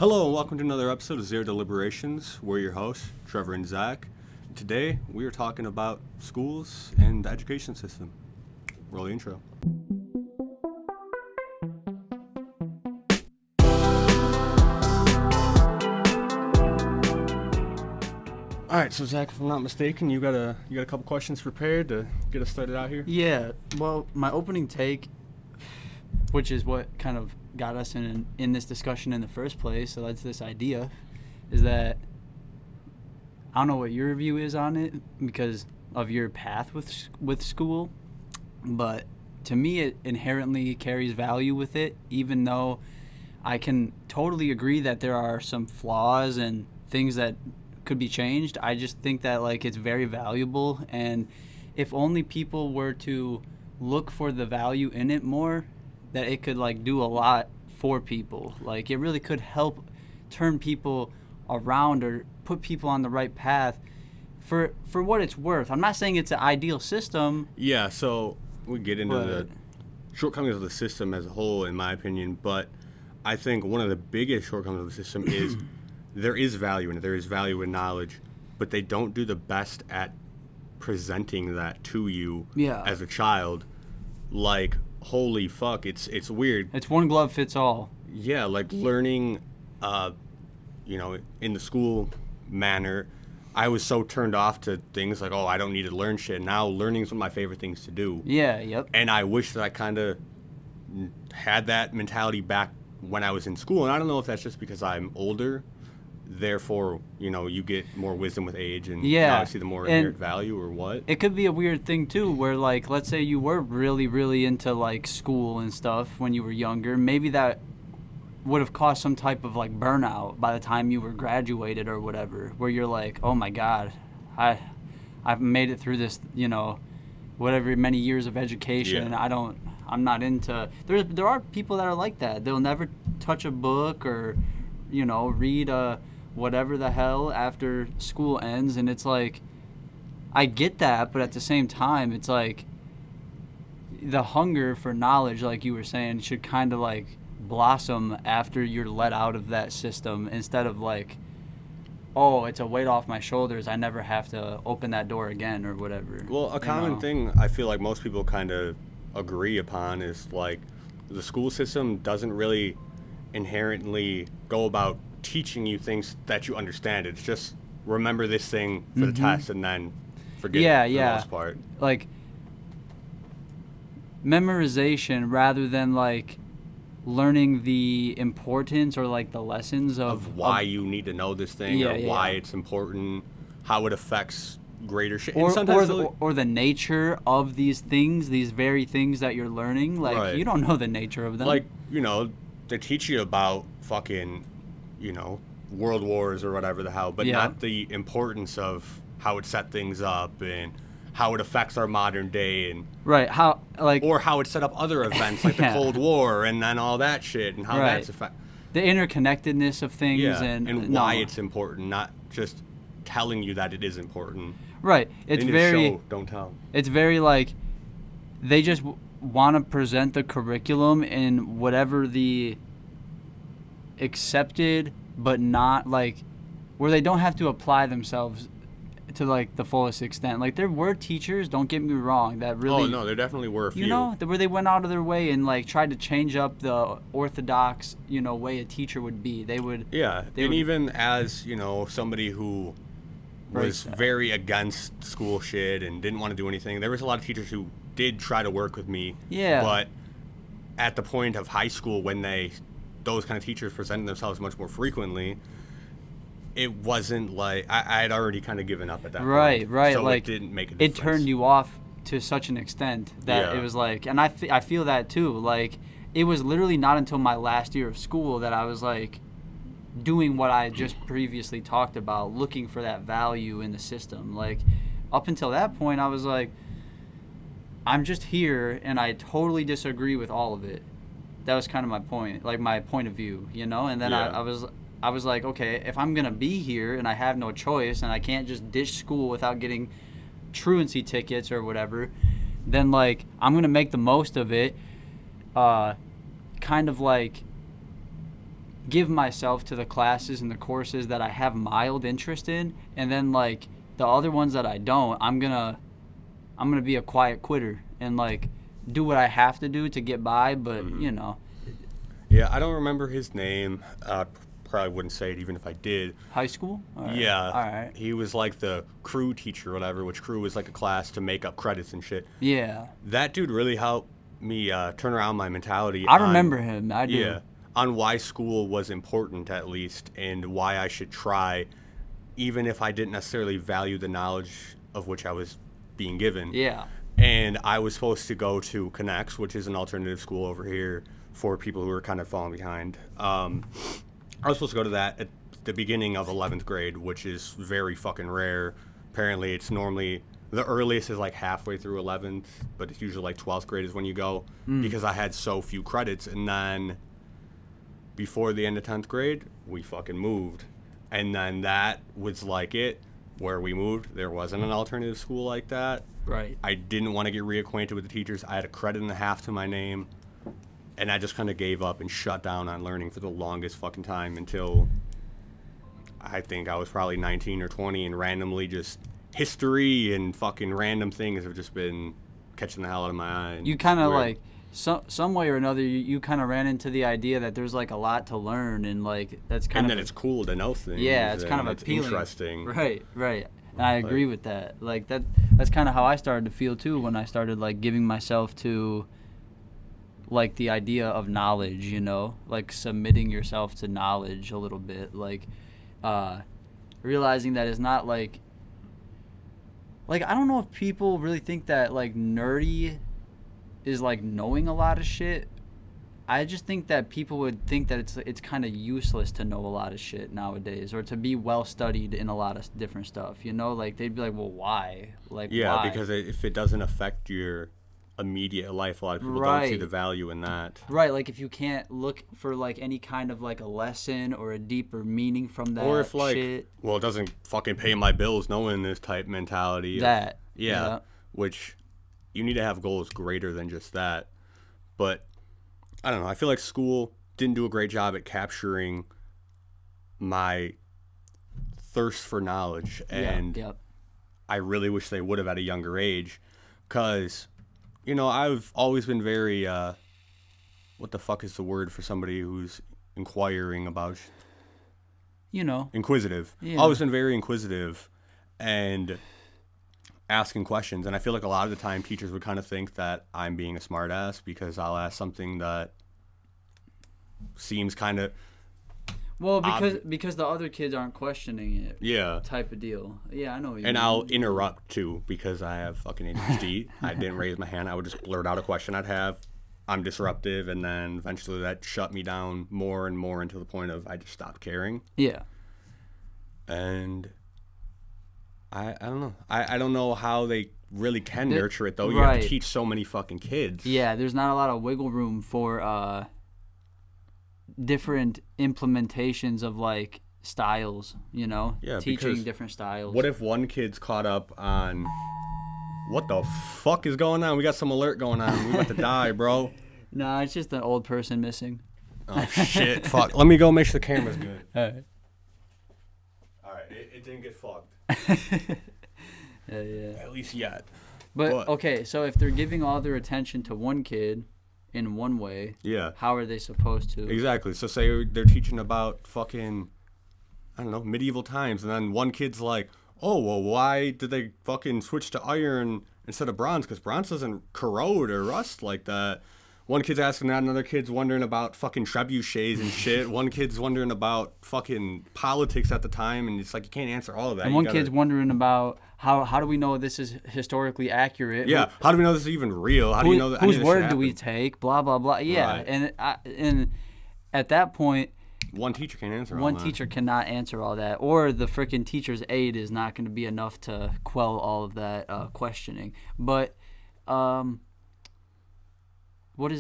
Hello and welcome to another episode of Zero Deliberations. We're your hosts, Trevor and Zach. Today we are talking about schools and the education system. Roll the intro. All right, so Zach, if I'm not mistaken, you got a couple questions prepared to get us started out here? Yeah, well, my opening take, which is what kind of got us in this discussion in the first place, so that's this idea, is that I don't know what your view is on it because of your path with school, but to me it inherently carries value with it, even though I can totally agree that there are some flaws and things that could be changed. I just think that it's very valuable, and if only people were to look for the value in it more, that it could do a lot for people. It really could help turn people around or put people on the right path for what it's worth. I'm not saying it's an ideal system. Yeah, so we get into the shortcomings of the system as a whole, in my opinion, but I think one of the biggest shortcomings of the system is there is value in it. There is value in knowledge, but they don't do the best at presenting that to you as a child. Holy fuck, it's weird. It's one glove fits all. Yeah, learning, in the school manner, I was so turned off to things like, oh, I don't need to learn shit. Now learning is one of my favorite things to do. Yeah, yep. And I wish that I kind of had that mentality back when I was in school. And I don't know if that's just because I'm older, therefore, you get more wisdom with age and now I see the more inherent value or what. It could be a weird thing too where let's say you were really, really into school and stuff when you were younger. Maybe that would have caused some type of burnout by the time you were graduated or whatever, where you're like, oh my God, I've made it through this, whatever many years of education. Yeah. I'm not into, there are people that are like that. They'll never touch a book or, read whatever the hell after school ends, and it's I get that, but at the same time it's the hunger for knowledge, like you were saying, should kind of blossom after you're let out of that system, instead of oh, it's a weight off my shoulders, I never have to open that door again or whatever. Well, a common thing I feel like most people kind of agree upon is the school system doesn't really inherently go about teaching you things that you understand. It's just remember this thing for the test and then forget it for the most part. Memorization rather than learning the importance or the lessons of why you need to know this thing why it's important, how it affects greater shit. Or the nature of these things, these very things that you're learning. Right. You don't know the nature of them. They teach you about fucking world wars or whatever the hell, but not the importance of how it set things up and how it affects our modern day, and or how it set up other events like the Cold War and then all that shit, and how that's the interconnectedness of things and why it's important, not just telling you that it is important. Right. It's very show, don't tell. It's very they just want to present the curriculum in whatever the accepted, but not where they don't have to apply themselves to the fullest extent. There were teachers, don't get me wrong, that really... Oh no, there definitely were a few. Where they went out of their way and tried to change up the orthodox, way a teacher would be. They would... Yeah, even as, somebody who was very against school shit and didn't want to do anything, there was a lot of teachers who did try to work with me. Yeah. But at the point of high school, when those kind of teachers presented themselves much more frequently, it wasn't I had already kind of given up at that point. Right. So it didn't make a difference. It turned you off to such an extent that it was and I feel that too. It was literally not until my last year of school that I was doing what I just previously talked about, looking for that value in the system. Up until that point, I was I'm just here, and I totally disagree with all of it. That was kind of my point, my point of view, And then I was okay, if I'm gonna be here and I have no choice and I can't just ditch school without getting truancy tickets or whatever, then I'm gonna make the most of it. Kind of give myself to the classes and the courses that I have mild interest in, and then like the other ones that I don't, I'm gonna be a quiet quitter and like do what I have to do to get by, but you know. Yeah, I don't remember his name. Probably wouldn't say it even if I did. High school? Yeah. All right. He was like the crew teacher or whatever, which crew was like a class to make up credits and shit. Yeah. That dude really helped me turn around my mentality. I remember him. I do. Yeah. On why school was important, at least, and why I should try, even if I didn't necessarily value the knowledge of which I was being given. Yeah. And I was supposed to go to Connects, which is an alternative school over here for people who are kind of falling behind. I was supposed to go to that at the beginning of 11th grade, which is very fucking rare. Apparently, it's normally, the earliest is like halfway through 11th, but it's usually like 12th grade is when you go, because I had so few credits. And then before the end of 10th grade, we fucking moved. And then that was like it, where we moved. There wasn't an alternative school like that. Right. I didn't want to get reacquainted with the teachers. I had a credit and a half to my name. And I just kind of gave up and shut down on learning for the longest fucking time until I think I was probably 19 or 20, and randomly just history and fucking random things have just been catching the hell out of my eye. You kind of like, some way or another, you kind of ran into the idea that there's like a lot to learn, and like that's kind and of. that it's cool to know things. Yeah, it's kind of it's appealing. Interesting. Right. And I agree with that. Like that's kind of how I started to feel too when I started like giving myself to like the idea of knowledge, you know, like submitting yourself to knowledge a little bit, like realizing that it's not like I don't know if people really think that like nerdy is like knowing a lot of shit. I just think that people would think that it's kind of useless to know a lot of shit nowadays, or to be well studied in a lot of different stuff, you know, like they'd be like, well, why? Like, yeah, why? because if it doesn't affect your immediate life, a lot of people don't see the value in that. Right, like if you can't look for like any kind of like a lesson or a deeper meaning from that, or if like shit. Well, it doesn't fucking pay my bills knowing this type mentality Yeah, which you need to have goals greater than just that. But I don't know, I feel like school didn't do a great job at capturing my thirst for knowledge, and I really wish they would have at a younger age, because you know, I've always been very, what the fuck is the word for somebody who's inquiring about, you know, inquisitive. Yeah. Always been very inquisitive and asking questions. And I feel like a lot of the time teachers would kind of think that I'm being a smart ass because I'll ask something that seems kind of, well, because the other kids aren't questioning it. Yeah. Type of deal. Yeah, I know what you mean. And I'll interrupt, too, because I have fucking ADHD. I didn't raise my hand. I would just blurt out a question I'd have. I'm disruptive, and then eventually that shut me down more and more until the point of I just stopped caring. Yeah. And I don't know. I don't know how they really can nurture it, though. You Right. have to teach so many fucking kids. Yeah, there's not a lot of wiggle room for different implementations of like styles, you know? Yeah, teaching different styles. What if one kid's caught up on what the fuck is going on? We got some alert going on. We about to die, bro. Nah, it's just an old person missing. Oh shit, fuck. Let me go make sure the camera's good. Alright. Alright, it didn't get fucked. Yeah. At least yet. But okay, so if they're giving all their attention to one kid in one way, yeah, how are they supposed to? Exactly. So say they're teaching about fucking, I don't know, medieval times, and then one kid's like, oh, well, why did they fucking switch to iron instead of bronze? Because bronze doesn't corrode or rust like that. One kid's asking that, another kid's wondering about fucking trebuchets and shit. One kid's wondering about fucking politics at the time, and it's like you can't answer all of that. And one kid's wondering about how do we know this is historically accurate? Yeah, how do we know this is even real? How do you know that? Whose word do we take? Blah blah blah. Yeah, right. And at that point, one teacher can't answer all one that. teacher cannot answer all that, or the freaking teacher's aid is not going to be enough to quell all of that questioning. But what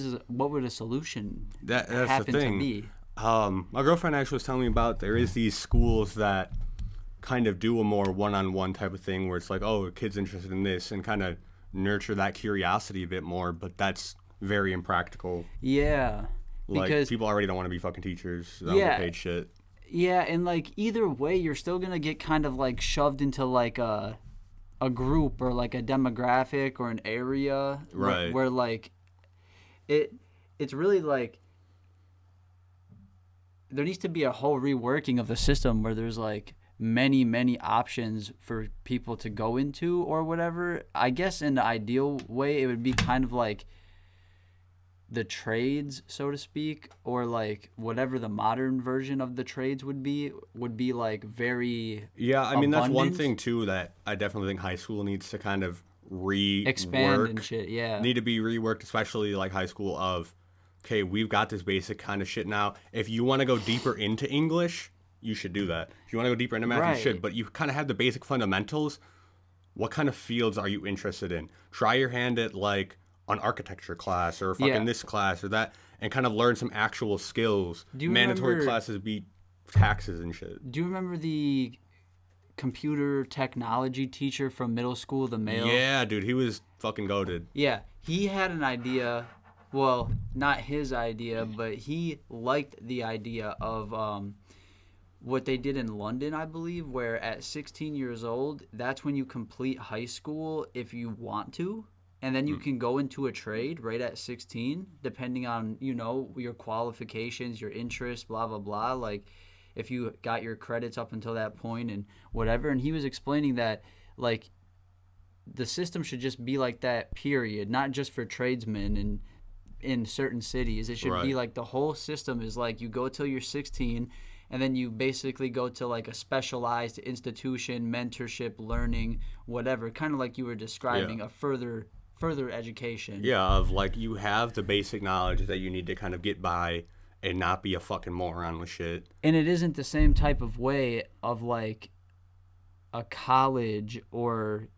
would a solution that's happen the thing. to be? My girlfriend actually was telling me about there is these schools that kind of do a more one-on-one type of thing where it's like, oh, a kid's interested in this, and kind of nurture that curiosity a bit more, but that's very impractical. Yeah. Like, because people already don't want to be fucking teachers. They don't Yeah. get paid shit. yeah, and like either way, you're still gonna get kind of like shoved into like a group or like a demographic or an area Right. where like it's really like there needs to be a whole reworking of the system where there's like many options for people to go into or whatever. I guess in the ideal way it would be kind of like the trades, so to speak, or like whatever the modern version of the trades would be like very Yeah, I mean, that's one abundant. thing, too, that I definitely think high school needs to kind of Expand and rework. shit. Yeah. Need to be reworked, especially like high school of, okay, we've got this basic kind of shit now. If you want to go deeper into English, you should do that. If you want to go deeper into math, you should. Right. But you kind of have the basic fundamentals. What kind of fields are you interested in? Try your hand at like an architecture class or fucking Yeah. this class or that, and kind of learn some actual skills. Do you Mandatory remember- classes beat taxes and shit. Do you remember the computer technology teacher from middle school, the male? Yeah, dude, he was fucking goated. Yeah, he had an idea. Well, not his idea, but he liked the idea of what they did in London, I believe, where at 16 years old, that's when you complete high school if you want to. And then you can go into a trade right at 16, depending on, you know, your qualifications, your interests, blah, blah, blah. Like, if you got your credits up until that point and whatever. And he was explaining that, like, the system should just be like that, period. Not just for tradesmen and in certain cities. It should be Right. like the whole system is like you go till you're 16 and then you basically go to like a specialized institution, mentorship, learning, whatever. Kind of like you were describing, Yeah. a further education. Yeah, of like you have the basic knowledge that you need to kind of get by and not be a fucking moron with shit. And it isn't the same type of way of like a college or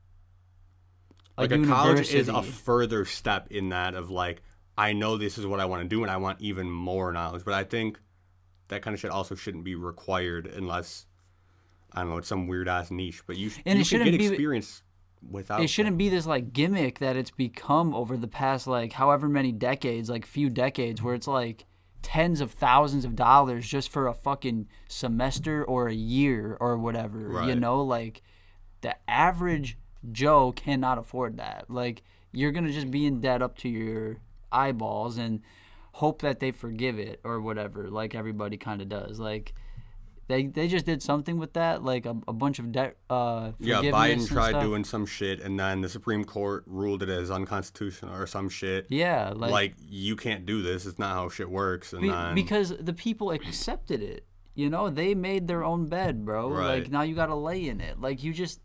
Like a a college is university. a further step in that of like, I know this is what I want to do and I want even more knowledge. But I think that kind of shit also shouldn't be required unless, I don't know, it's some weird ass niche. But you And it can shouldn't get be- experience without It shouldn't be this like gimmick that it's become over the past like however many decades, like few decades, where it's like tens of thousands of dollars just for a fucking semester or a year or whatever. You Right. know, like the average Joe cannot afford that. Like you're gonna just be in debt up to your eyeballs and hope that they forgive it or whatever, like everybody kind of does. Like they just did something with that, like a bunch of debt Yeah, forgiveness Biden and tried stuff. doing some shit and then the Supreme Court ruled it as unconstitutional or some shit. Yeah, Like, you can't do this. It's not how shit works. And then because the people accepted it. You know, they made their own bed, bro. Right. Like now you got to lay in it. Like you just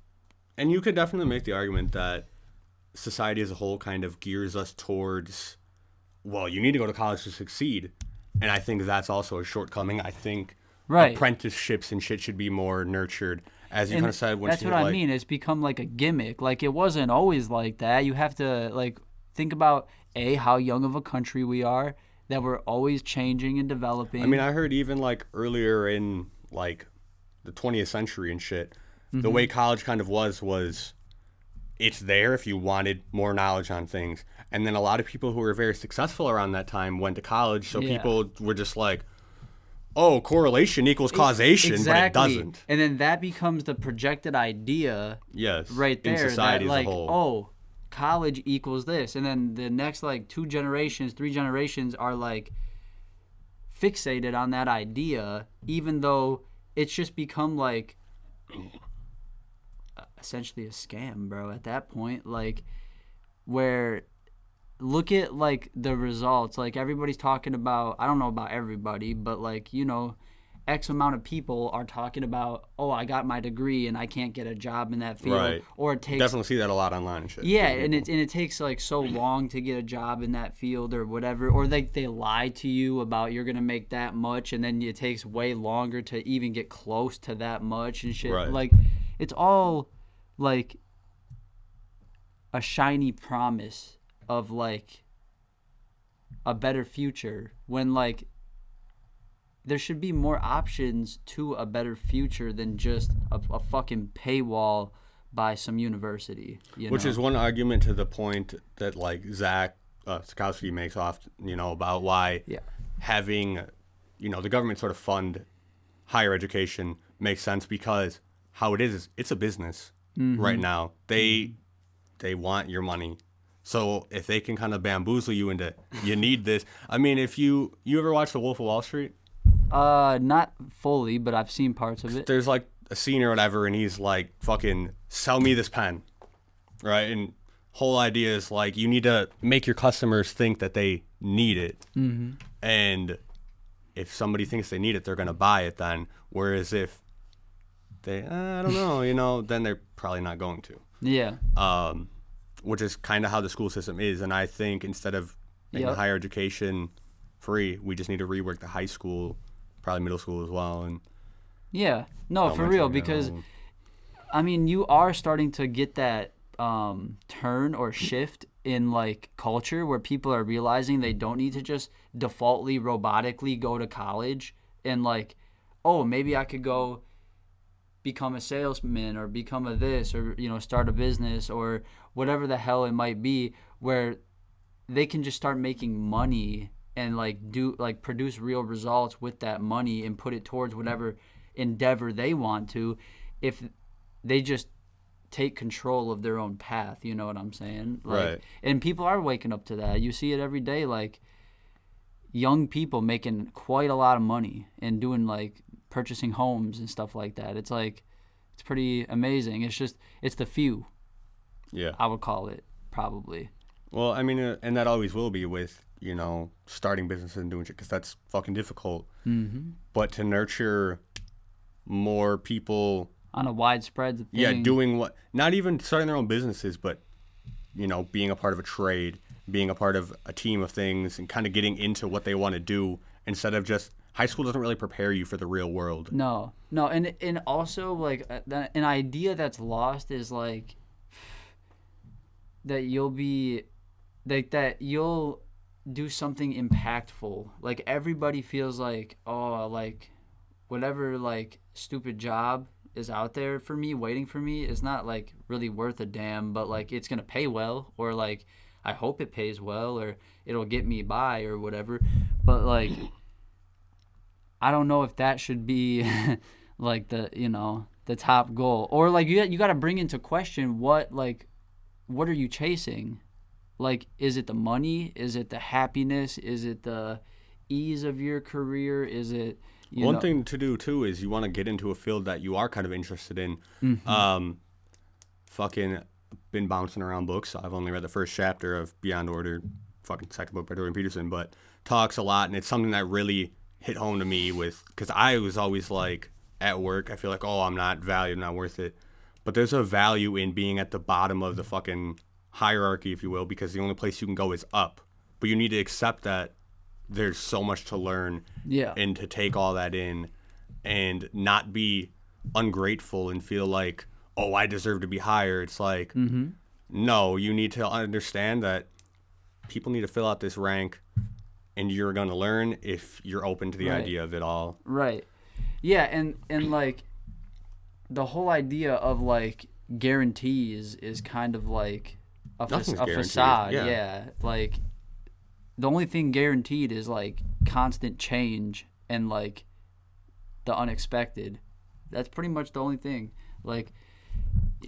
And you could definitely make the argument that society as a whole kind of gears us towards, well, you need to go to college to succeed. And I think that's also a shortcoming. I think Right. apprenticeships and shit should be more nurtured. As you and kind of said, once that's you what hit, I like, mean. It's become like a gimmick. Like it wasn't always like that. You have to like think about how young of a country we are, that we're always changing and developing. I mean, I heard even like earlier in like the 20th century and shit, Mm-hmm. the way college kind of was it's there if you wanted more knowledge on things. And then a lot of people who were very successful around that time went to college. So Yeah. people were just like, oh, correlation equals causation, exactly. but it doesn't. And then that becomes the projected idea Yes. right there. In society that, as like, a whole. oh, college equals this. And then the next like 2 generations, 3 generations are like fixated on that idea, even though it's just become like essentially a scam, bro, at that point. Like where look at like the results. Like everybody's talking about, I don't know about everybody, but like, you know, X amount of people are talking about, oh, I got my degree and I can't get a job in that field. Right. Or it takes Definitely see that a lot online and shit. yeah, and it takes like so long to get a job in that field or whatever, or they lie to you about you're gonna make that much, and then it takes way longer to even get close to that much and shit. Right. Like, it's all like a shiny promise of like a better future when like there should be more options to a better future than just a fucking paywall by some university. Which is one argument to the point that like Zach Sikowski makes off, you know, about why Yeah. having, the government sort of fund higher education makes sense because how it is it's a business right now. They want your money. So if they can kind of bamboozle you into, you need this. I mean, if you ever watch The Wolf of Wall Street? Not fully, but I've seen parts of it. There's like a scene or whatever, and he's like, fucking, sell me this pen, right? And whole idea is like, you need to make your customers think that they need it. Mm-hmm. And if somebody thinks they need it, they're going to buy it then. Whereas if they, I don't know, then they're probably not going to. Yeah. Which is kind of how the school system is. And I think instead of making higher education free, we just need to rework the high school, probably middle school as well. And yeah, no, for real, because I mean, you are starting to get that turn or shift in like culture where people are realizing they don't need to just defaultly robotically go to college and like, oh, maybe I could go become a salesman or become a this or start a business or whatever the hell it might be, where they can just start making money and like produce real results with that money and put it towards whatever endeavor they want to, if they just take control of their own path. You know what I'm saying? Like, right. And people are waking up to that. You see it every day, like young people making quite a lot of money and doing like purchasing homes and stuff like that. It's like, it's pretty amazing. It's the few. Yeah. I would call it, probably. Well, I mean, and that always will be with, starting businesses and doing shit, because that's fucking difficult. Mm-hmm. But to nurture more people on a widespread thing. Yeah, doing what, not even starting their own businesses, but, being a part of a trade, being a part of a team of things and kind of getting into what they want to do instead of just, high school doesn't really prepare you for the real world. No, and also like an idea that's lost is like that you'll be like that you'll do something impactful. Like everybody feels like, oh, like whatever like stupid job is out there for me waiting for me is not like really worth a damn, but like it's gonna pay well, or like I hope it pays well, or it'll get me by or whatever. But like I don't know if that should be like the top goal, or like you got to bring into question what are you chasing? Like, is it the money? Is it the happiness? Is it the ease of your career? Is it one thing to do too is you want to get into a field that you are kind of interested in. Mm-hmm. Fucking been bouncing around books. I've only read the first chapter of Beyond Order, fucking second book by Jordan Peterson, but talks a lot, and it's something that really hit home to me because I was always like at work, I feel like, oh, I'm not valued, not worth it. But there's a value in being at the bottom of the fucking hierarchy, if you will, because the only place you can go is up. But you need to accept that there's so much to learn, and to take all that in and not be ungrateful and feel like, oh, I deserve to be higher. It's like, no, you need to understand that people need to fill out this rank, and you're going to learn if you're open to the idea of it all. Right. Yeah, and like the whole idea of like guarantees is kind of like a facade. Yeah. Like the only thing guaranteed is like constant change and like the unexpected. That's pretty much the only thing. Like,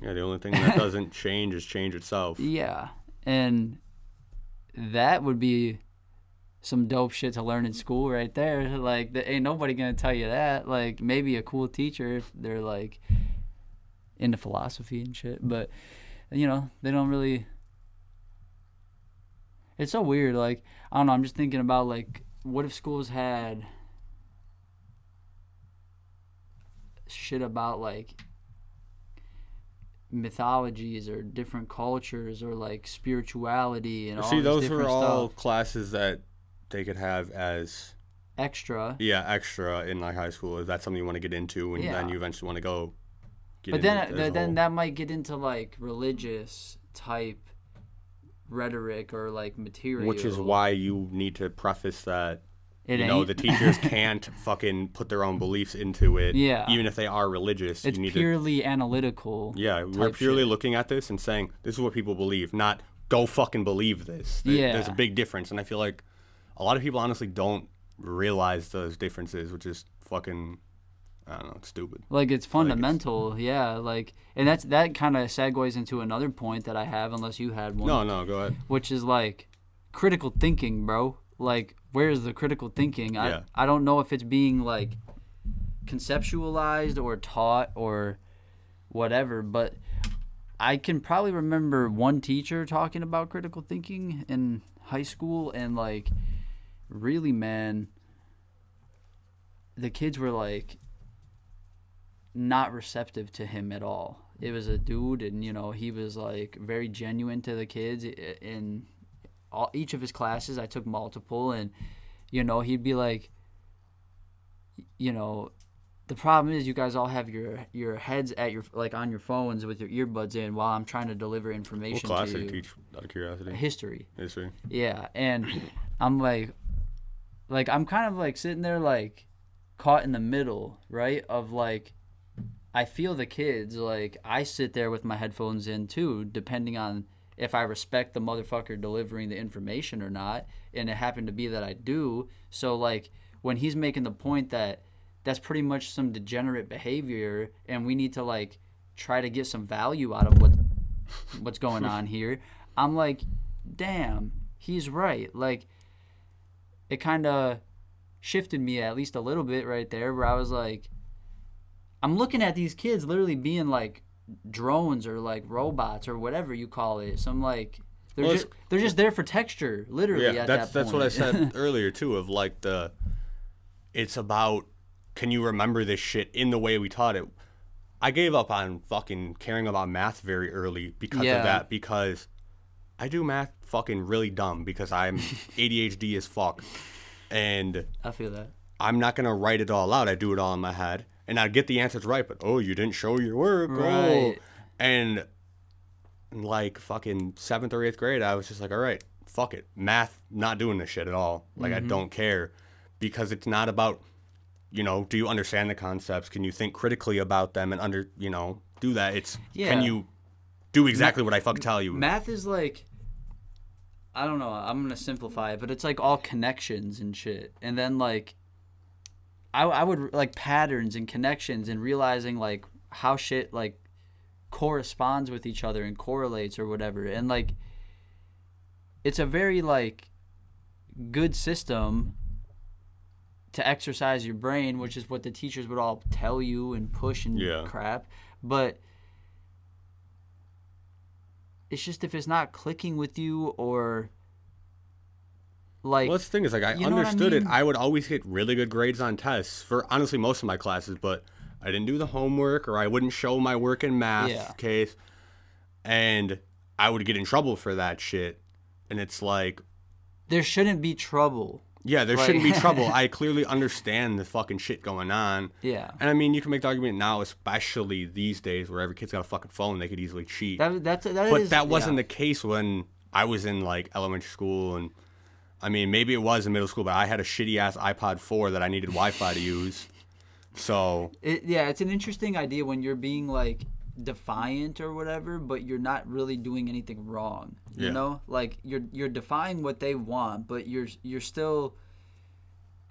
yeah, the only thing that doesn't change is change itself. Yeah, and that would be some dope shit to learn in school right there. Like, ain't nobody gonna tell you that. Like, maybe a cool teacher if they're like into philosophy and shit, but they don't really. It's so weird. Like, I don't know. I'm just thinking about like, what if schools had shit about like mythologies or different cultures or like spirituality and all this different stuff. See, those are all classes that they could have as extra. Yeah, extra in like high school. If that's something you want to get into, and then you eventually want to go. But then that might get into like religious type rhetoric or like material. Which is why you need to preface that. The teachers can't fucking put their own beliefs into it. Yeah. Even if they are religious. It's purely analytical. Yeah, we're purely looking at this and saying, this is what people believe, not go fucking believe this. There's a big difference. And I feel like a lot of people honestly don't realize those differences, which is fucking, I don't know, it's stupid. Like, it's fundamental, yeah. Like, and that kind of segues into another point that I have, unless you had one. No, go ahead. Which is, like, critical thinking, bro. Like, where's the critical thinking? Yeah. I don't know if it's being, like, conceptualized or taught or whatever, but I can probably remember one teacher talking about critical thinking in high school, and, like, really, man, the kids were, like, not receptive to him at all. It was a dude, and, you know, he was, like, very genuine to the kids. In each of his classes, I took multiple, and, you know, he'd be like, you know, the problem is you guys all have your heads at your, like, on your phones with your earbuds in while I'm trying to deliver information to you. What class did you teach, out of curiosity? History. History. Yeah, and I'm like I'm kind of, like, sitting there, like, caught in the middle, right, of, like, I feel the kids, like, I sit there with my headphones in too, depending on if I respect the motherfucker delivering the information or not, and it happened to be that I do. So, like, when he's making the point that that's pretty much some degenerate behavior and we need to, like, try to get some value out of what's going on here, I'm like, damn, he's right. Like, it kind of shifted me at least a little bit right there, where I was like, I'm looking at these kids literally being, like, drones or, like, robots or whatever you call it. So I'm like, they're just there for texture, literally. Yeah, at that point. That's what I said earlier too. Of, like, it's about, can you remember this shit in the way we taught it? I gave up on fucking caring about math very early because of that. Because I do math fucking really dumb because I'm ADHD as fuck, and I feel that I'm not gonna write it all out. I do it all in my head. And I'd get the answers right, but, oh, you didn't show your work. Right. Oh. And in, like, fucking 7th or 8th grade, I was just like, all right, fuck it. Math, not doing this shit at all. Like, I don't care. Because it's not about, you know, do you understand the concepts? Can you think critically about them and, do that? It's, can you do exactly what I fucking tell you? Math is, like, I don't know. I'm going to simplify it, but it's, like, all connections and shit. And then, like, I would, like, patterns and connections and realizing, like, how shit, like, corresponds with each other and correlates or whatever. And, like, it's a very, like, good system to exercise your brain, which is what the teachers would all tell you and push and crap. But it's just, if it's not clicking with you, or, like, well, the thing is, like, I understood it. I would always get really good grades on tests for, honestly, most of my classes, but I didn't do the homework, or I wouldn't show my work in math case, and I would get in trouble for that shit. And it's like, there shouldn't be trouble. Yeah, there shouldn't be trouble. I clearly understand the fucking shit going on. Yeah. And I mean, you can make the argument now, especially these days where every kid's got a fucking phone, they could easily cheat. But that wasn't the case when I was in, like, elementary school. And I mean, maybe it was in middle school, but I had a shitty ass iPod 4 that I needed Wi-Fi to use. So it's an interesting idea when you're being, like, defiant or whatever, but you're not really doing anything wrong. You know, like, you're defying what they want, but you're still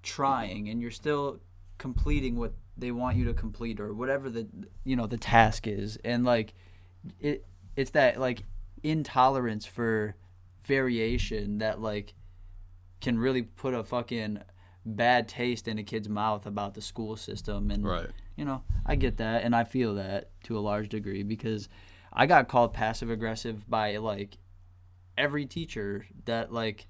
trying, and you're still completing what they want you to complete, or whatever the task is. And, like, it's that, like, intolerance for variation that, like, can really put a fucking bad taste in a kid's mouth about the school system. And I get that, and I feel that to a large degree, because I got called passive aggressive by, like, every teacher that, like,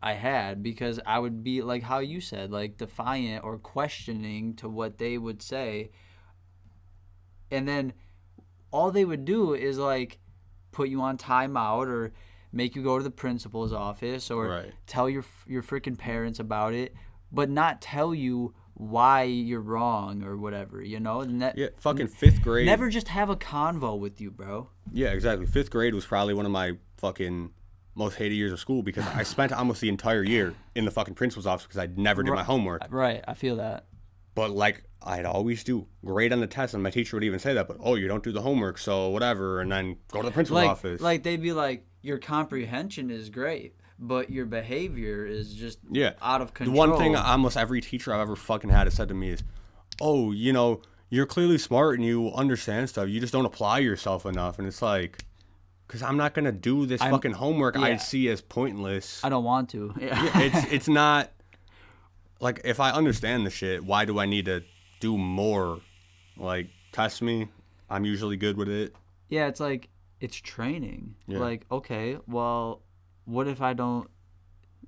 I had, because I would be, like, how you said, like, defiant or questioning to what they would say, and then all they would do is, like, put you on timeout, or make you go to the principal's office, or tell your freaking parents about it, but not tell you why you're wrong or whatever, you know? And fucking 5th grade. Never just have a convo with you, bro. Yeah, exactly. 5th grade was probably one of my fucking most hated years of school, because I spent almost the entire year in the fucking principal's office because I never did my homework. Right, I feel that. But, like, I'd always do great on the test, and my teacher would even say that, but, oh, you don't do the homework, so whatever, and then go to the principal's office. Like, they'd be like, your comprehension is great, but your behavior is just Yeah. out of control. The one thing almost every teacher I've ever fucking had has said to me is, oh, you know, you're clearly smart and you understand stuff. You just don't apply yourself enough. And it's like, because I'm not going to do this fucking homework I see as pointless. I don't want to. Yeah, it's not, like, if I understand the shit, why do I need to do more? Like, test me. I'm usually good with it. Yeah, it's like, it's training. Yeah. Like, okay, well, what if I don't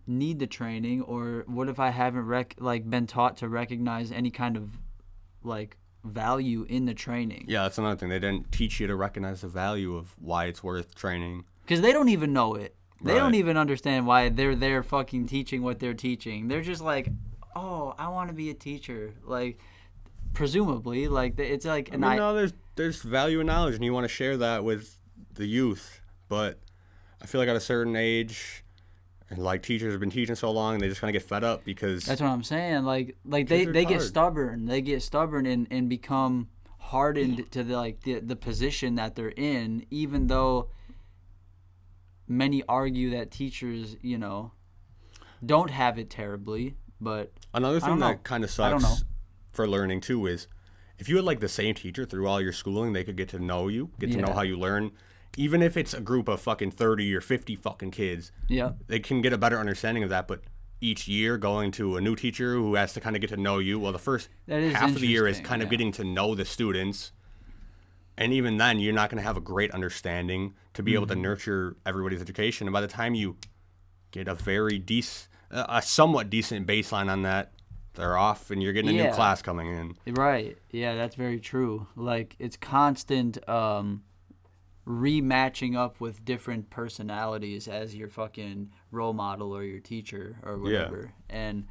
need the training, or what if I haven't been taught to recognize any kind of like value in the training? Yeah, that's another thing. They didn't teach you to recognize the value of why it's worth training. Because they don't even know it. They Right. don't even understand why they're there fucking teaching what they're teaching. They're just like, oh, I want to be a teacher. Like, presumably, like, it's like... No, there's value in knowledge, and you want to share that with the youth. But I feel like at a certain age, and like teachers have been teaching so long, and they just kind of get fed up because... That's what I'm saying. Like they get stubborn. They get stubborn and become hardened to the position that they're in, even though many argue that teachers, you know, don't have it terribly. But another thing that kind of sucks for learning too is if you had like the same teacher through all your schooling, they could get to know you, get to know how you learn. Even if it's a group of fucking 30 or 50 fucking kids, they can get a better understanding of that. But each year going to a new teacher who has to kind of get to know you, well, the first half of the year is kind of getting to know the students. And even then, you're not going to have a great understanding to be able to nurture everybody's education. And by the time you get a somewhat decent baseline on that, they're off and you're getting a new class coming in. Right. Yeah, that's very true. Like, it's constant rematching up with different personalities as your fucking role model or your teacher or whatever. And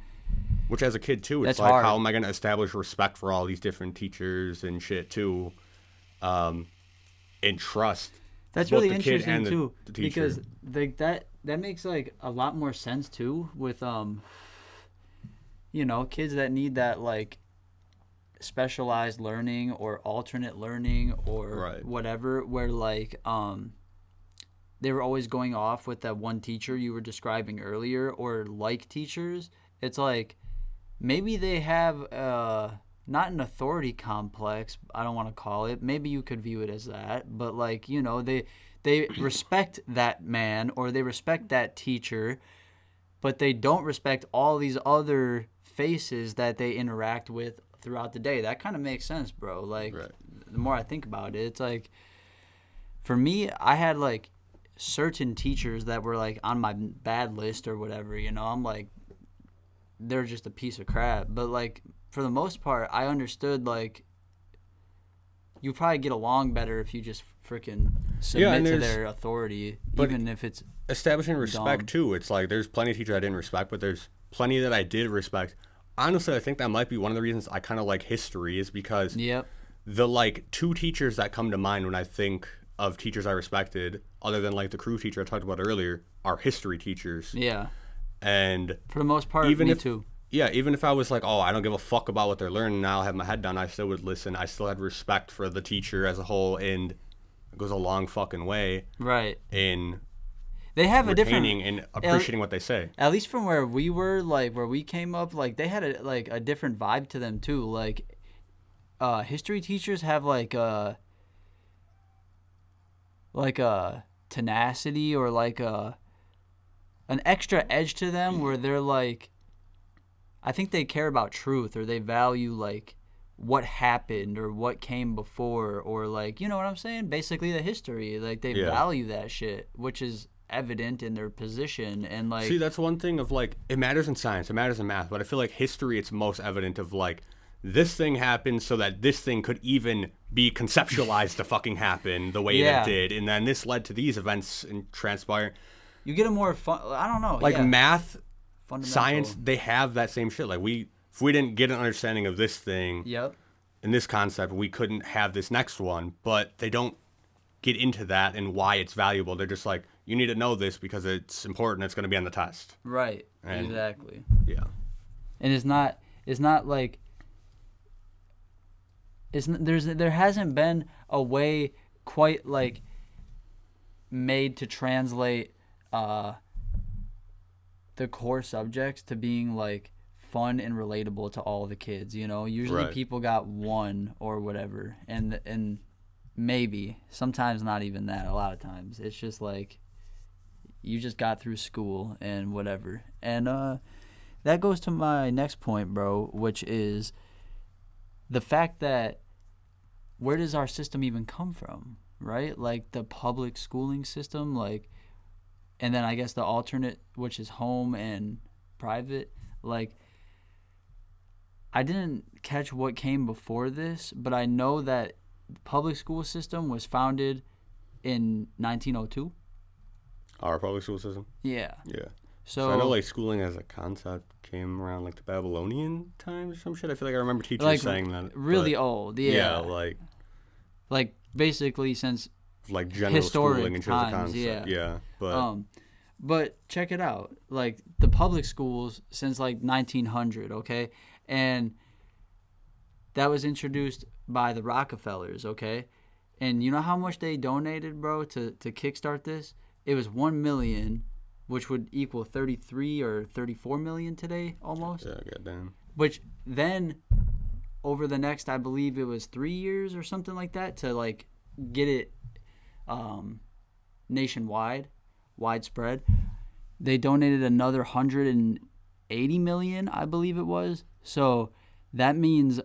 which as a kid too, it's like, how am I going to establish respect for all these different teachers and shit too, and trust. That's really interesting too, because that makes like a lot more sense too with you know, kids that need that like specialized learning or alternate learning or whatever, where like they were always going off with that one teacher you were describing earlier, or like teachers. It's like maybe they have not an authority complex, I don't want to call it, maybe you could view it as that, but like, you know, they respect that man or they respect that teacher, but they don't respect all these other faces that they interact with throughout the day. That kind of makes sense, bro. Like, the more I think about it, it's like, for me, I had like certain teachers that were like on my bad list or whatever, you know. I'm like, they're just a piece of crap. But like, for the most part, I understood like you probably get along better if you just freaking submit to their authority, even if it's establishing respect too. It's like there's plenty of teachers I didn't respect, but there's plenty that I did respect. Honestly, I think that might be one of the reasons I kind of like history, is because the like two teachers that come to mind when I think of teachers I respected, other than like the crew teacher I talked about earlier, are history teachers. Yeah. And for the most part, me too. Yeah, even if I was like, oh, I don't give a fuck about what they're learning now, I'll have my head down, I still would listen. I still had respect for the teacher as a whole, and it goes a long fucking way. Right. In they have a different and appreciating what they say. At least from where we were, like where we came up, like they had a different vibe to them too. Like history teachers have like a tenacity or like an extra edge to them where they're like, I think they care about truth, or they value like what happened or what came before, or like, you know what I'm saying? Basically the history, like they value that shit, which is evident in their position. And like, see, that's one thing of like, it matters in science, it matters in math, but I feel like history, it's most evident of like, this thing happened so that this thing could even be conceptualized to fucking happen the way that it did, and then this led to these events and transpire. You get a more fun, I don't know, like math, science, they have that same shit. Like if we didn't get an understanding of this thing and this concept, we couldn't have this next one. But they don't get into that and why it's valuable. They're just like, you need to know this because it's important, it's going to be on the test. Right. And exactly. Yeah. And it's not like there hasn't been a way quite like made to translate the core subjects to being like fun and relatable to all the kids. Usually Right. people got one or whatever, and maybe sometimes not even that. A lot of times it's just like you just got through school and whatever. And that goes to my next point, bro, which is the fact that where does our system even come from, right? Like the public schooling system, like, and then I guess the alternate, which is home and private. Like, I didn't catch what came before this, but I know that the public school system was founded in 1902. Our public school system? Yeah. Yeah. So So I know like schooling as a concept came around like the Babylonian times or some shit. I feel like I remember teachers like saying that. really but old. yeah, Yeah. Like basically since like general historic schooling and shit as a times. concept. Yeah. But But check it out. Like the public schools since like 1900, okay? And that was introduced by the Rockefellers, okay? And you know how much they donated, bro, to kickstart this? It was 1 million, which would equal 33 or 34 million today almost. yeah, goddamn. Which then over the next, I believe it was 3 years or something like that, to like get it nationwide, widespread, they donated another 180 million, I believe it was. So that means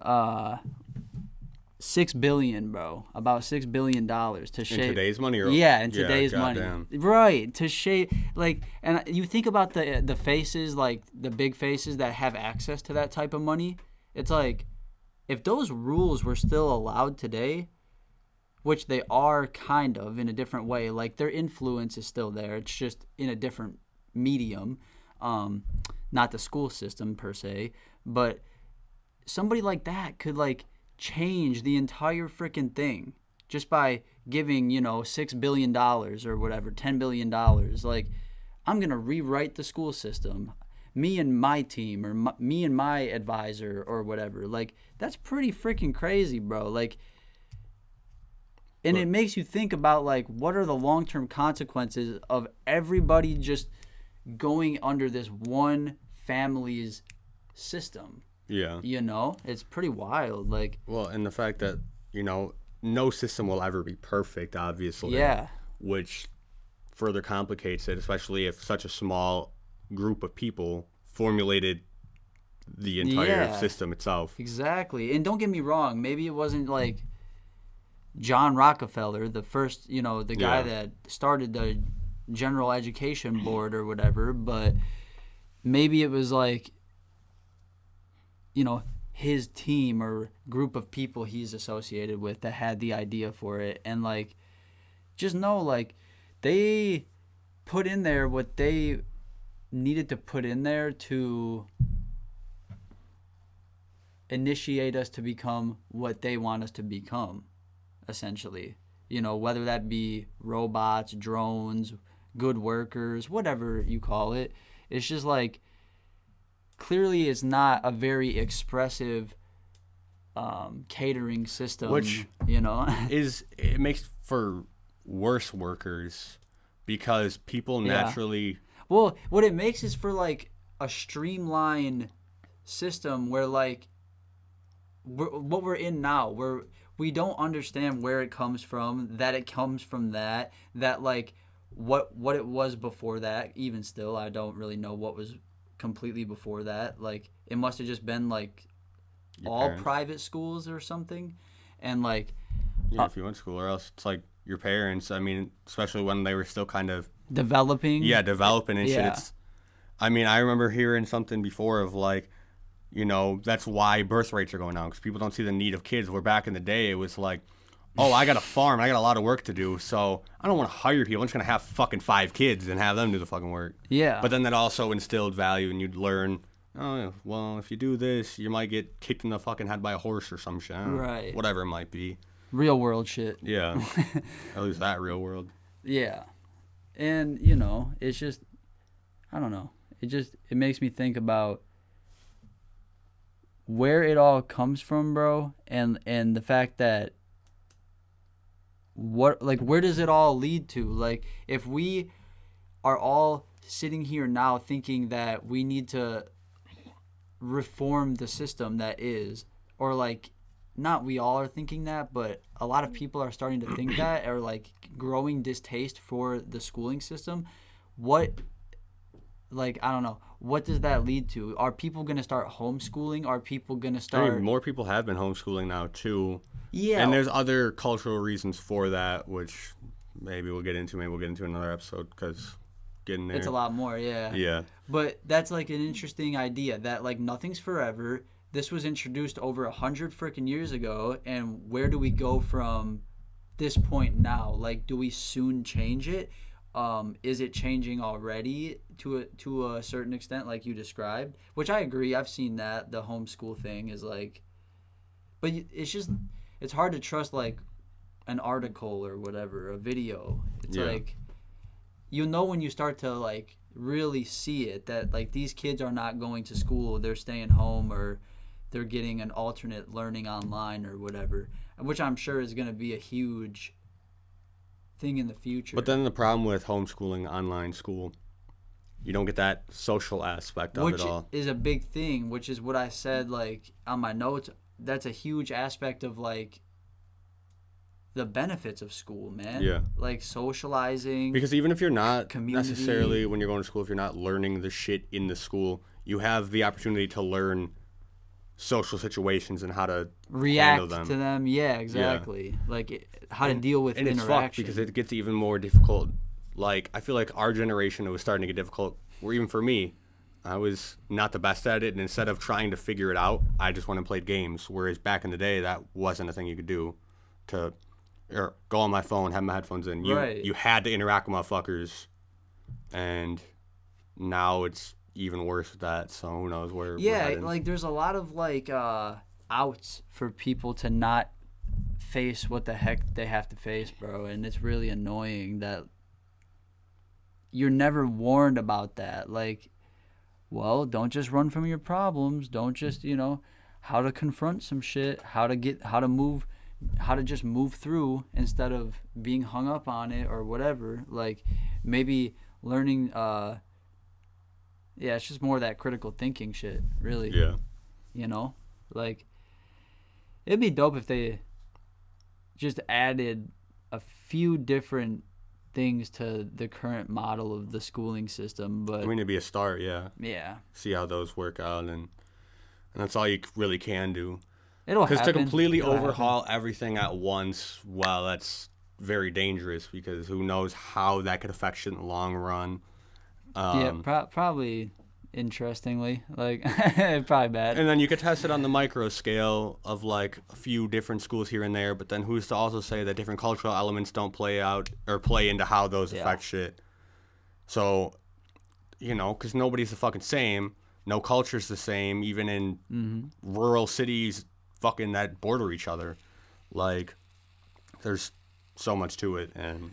6 billion, bro. About $6 billion to shape. In today's money, or yeah, in today's money, goddamn. right? To shape, like, and you think about the faces, like the big faces that have access to that type of money. It's like, if those rules were still allowed today, which they are kind of in a different way, like their influence is still there. It's just in a different medium, not the school system per se, but somebody like that could like change the entire freaking thing just by giving, $6 billion or whatever, $10 billion. Like, I'm going to rewrite the school system. Me and my team, or me and my advisor or whatever. Like, that's pretty freaking crazy, bro. Like, and it makes you think about, like, what are the long-term consequences of everybody just going under this one family's system? Yeah. It's pretty wild. Like, Well, and the fact that, no system will ever be perfect, obviously. yeah. Which further complicates it, especially if such a small group of people formulated the entire system itself. Exactly. And don't get me wrong, maybe it wasn't like John Rockefeller, the first, the guy that started the General Education Board or whatever, but maybe it was like, his team or group of people he's associated with that had the idea for it. And like, just know, like, they put in there what they needed to put in there to initiate us to become what they want us to become, essentially. Whether that be robots, drones, good workers, whatever you call it. It's just like, clearly it's not a very expressive catering system, Which it makes for worse workers because people naturally. Well, what it makes is for like a streamlined system where like what we're in now, where we don't understand where it comes from, that it comes from that like what it was before that. Even still, I don't really know what was completely before that. Like, it must have just been like Your all parents. private schools or something, and like If you went to school, or else it's like your parents. I mean, especially when they were still kind of developing. developing and shit. Yeah. I remember hearing something before of like, that's why birth rates are going down because people don't see the need of kids. Where back in the day, it was like, oh, I got a farm, I got a lot of work to do, so I don't want to hire people. I'm just gonna have fucking 5 kids and have them do the fucking work. Yeah. But then that also instilled value, and you'd learn, oh, well, if you do this, you might get kicked in the fucking head by a horse or some shit. Right. Whatever it might be. Real world shit. Yeah. At least that real world. Yeah. And, it's just, I don't know. It makes me think about where it all comes from, bro, and the fact that where does it all lead to? Like, if we are all sitting here now thinking that we need to reform the system that is, or like, not we all are thinking that, but a lot of people are starting to think that, or like growing distaste for the schooling system. What, like, I don't know, what does that lead to? Are people going to start homeschooling? Are people going to I start... mean, more people have been homeschooling now, too. Yeah. And there's other cultural reasons for that, which maybe we'll get into. Maybe we'll get into another episode, because getting there. It's a lot more, yeah. Yeah. But that's like an interesting idea that like nothing's forever. This was introduced over 100 freaking years ago, and where do we go from this point now? Like, do we soon change it? Is it changing already to a certain extent, like you described? Which I agree. I've seen that the homeschool thing is like, but it's hard to trust like an article or whatever, a video. It's like, you'll know when you start to like really see it that like these kids are not going to school, they're staying home, or they're getting an alternate learning online or whatever, which I'm sure is going to be a huge thing in the future. But then the problem with homeschooling, online school, you don't get that social aspect of it all. Which is a big thing, which is what I said like on my notes. That's a huge aspect of like the benefits of school, man. Yeah. Like socializing. Because even if you're not community. necessarily, when you're going to school, if you're not learning the shit in the school, you have the opportunity to learn social situations and how to react handle them. to them. Yeah, exactly. Like how to deal with and interaction. it's fucked because it gets even more difficult. Like, I feel like our generation, it was starting to get difficult. Or even for me, I was not the best at it, and instead of trying to figure it out, I just went and played games. Whereas back in the day, that wasn't a thing you could do. Or go on my phone, have my headphones in. You had to interact with motherfuckers, and now it's even worse with that. So who knows where? Yeah, like there's a lot of like outs for people to not face what the heck they have to face, bro. And it's really annoying that you're never warned about that. Like, well, don't just run from your problems. Don't just, how to confront some shit, how to just move through instead of being hung up on it or whatever. Like, maybe learning, it's just more of that critical thinking shit, really. Yeah. Like, it'd be dope if they just added a few different things to the current model of the schooling system. But I mean, it'd be a start, yeah. Yeah. See how those work out, and that's all you really can do. It'll happen. Because to completely overhaul everything at once, well, that's very dangerous, because who knows how that could affect shit in the long run. Probably, interestingly. Like, probably bad. And then you could test it on the micro scale of, like, a few different schools here and there, but then who's to also say that different cultural elements don't play out or play into how those affect shit. So, because nobody's the fucking same. No culture's the same, even in rural cities fucking that border each other. Like, there's so much to it, and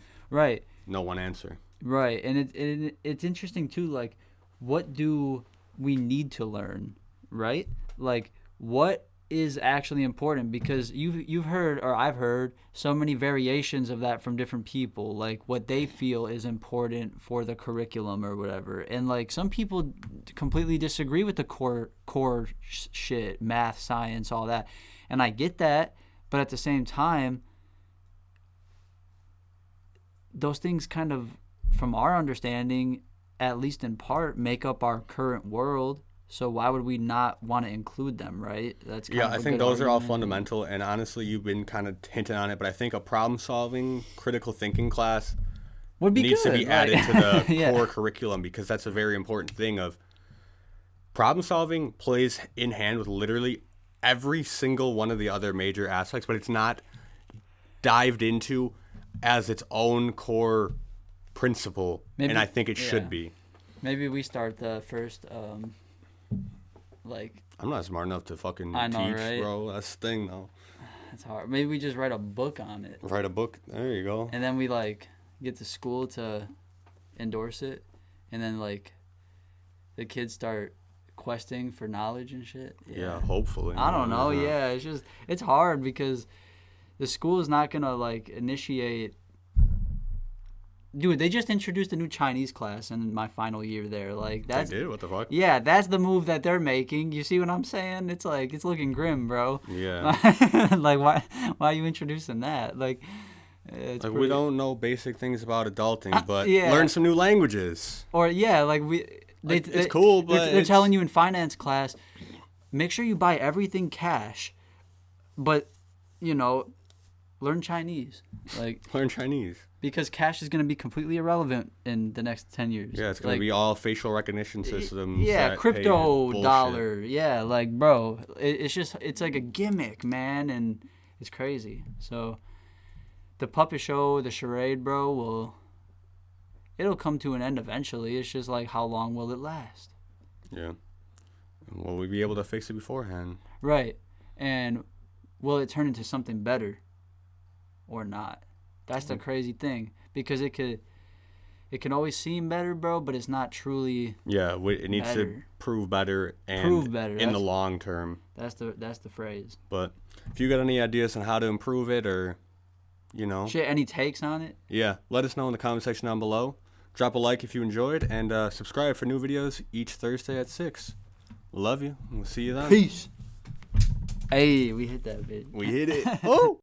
no one answer. Right, and it's interesting too. Like, what do we need to learn? Right, like what is actually important? Because you've heard, or I've heard, so many variations of that from different people. Like what they feel is important for the curriculum or whatever. And like some people completely disagree with the core shit, math, science, all that. And I get that, but at the same time, those things kind of, from our understanding, at least in part, make up our current world. So why would we not want to include them, right? That's kind of I think those are all fundamental. And honestly, you've been kind of hinting on it, but I think a problem-solving, critical thinking class needs to be added to the core curriculum, because that's a very important thing. Of problem-solving plays in hand with literally every single one of the other major aspects, but it's not dived into as its own core principle, and I think it should be. Maybe we start the first, I'm not smart enough to fucking teach, right? Bro. That's the thing, though. It's hard. Maybe we just write a book on it. Write a book. There you go. And then we, get the school to endorse it, and then, the kids start questing for knowledge and shit. Yeah, hopefully. I don't know. Yeah, it's just, it's hard because the school is not going to, initiate dude, they just introduced a new Chinese class in my final year there. Like that's They did? What the fuck? yeah, that's the move that they're making. You see what I'm saying? It's like it's looking grim, bro. Yeah. Like why are you introducing that? Like it's Like, pretty, we don't know basic things about adulting, but yeah. learn some new languages. or yeah, like It's cool, but they're telling you in finance class, make sure you buy everything cash, but you know, learn Chinese. Like Learn Chinese. because cash is going to be completely irrelevant in the next 10 years. Yeah, it's going to be all facial recognition systems. Yeah, that crypto pay dollar. Yeah, like, bro, it's like a gimmick, man, and it's crazy. So, the puppet show, the charade, bro, it'll come to an end eventually. It's just like, how long will it last? Yeah. Will we be able to fix it beforehand? Right. And will it turn into something better or not? That's the crazy thing, because it can always seem better, bro, but it's not truly. Yeah, it needs to better. prove better and Prove better. in the long term. That's the phrase. But if you got any ideas on how to improve it, or Shit, any takes on it? yeah, let us know in the comment section down below. Drop a like if you enjoyed, and subscribe for new videos each Thursday at 6. Love you. We'll see you then. Peace. Hey, we hit that bitch. We hit it. Oh!